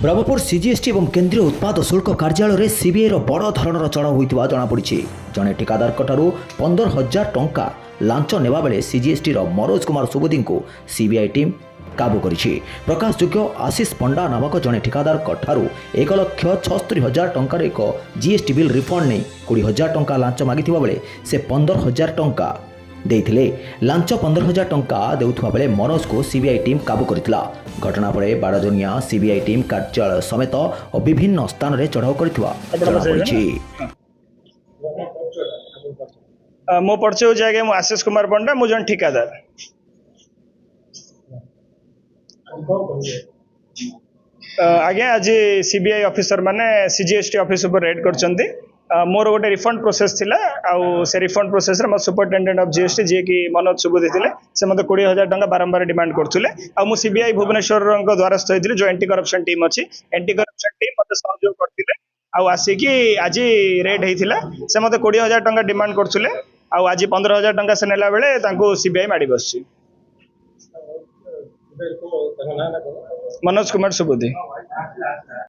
Brahmapur CGST और केंद्रीय उत्पाद शुल्क कार्यालय सीबीआई बड़ धरणर चढ़ाऊ होता जमापड़ी। जड़े ठिकादार 15,000 टंका लांच नेबा बेले सीजीएसटी मनोज कुमार सुबुदी को सीबीआई टीम काबू करिछि। प्रकाशयोग्य आशीष पंडा नामक जड़े ठिकादार 1,76,000 टंकार एक जीएसटी बिल रिफंड नहीं 20,000 टंका लांच मागिथिबा बेले से 15,000 टंका देइथिले। लांच 15,000 टंका देउथुवा बेले मनोज को सीबीआई टीम काबू करथिला। घटना परे बारजनिया सीबीआई टीम कार्यालय समेत और विभिन्न स्थान रे चढ़ाऊ करथिबा जणापड़िछि। मो परिचय हो जाएगा मु आशीष कुमार पंडा मु जन ठिकादार। आज्ञा आज सीबीआई ऑफिसर माने सीजीएसटी ऑफिस पर रेड करचंती। मोर गोटे रिफंड प्रोसेस थिला आउ से रिफंड प्रोसेस रे मो सुपरिटेंडेंट ऑफ जीएसटी जे कि मनोज सुबुदी थिले से मते 20,000 टंका बारंबार डिमांड करथुले। आ मु सीबीआई भुवनेश्वर को द्वारस्थ होइथिले जो एंटी करप्शन टीम अछि। एंटी करप्शन टीम मते सहयोग करथिले आउ आसी कि आज रेड हेइथिला से मते 20,000 टंका डिमांड करथुले आउ आज 15,000 टंका से नेला बेले तांको सीबीआई माडी बसछि। मनोज कुमार सुबुदी।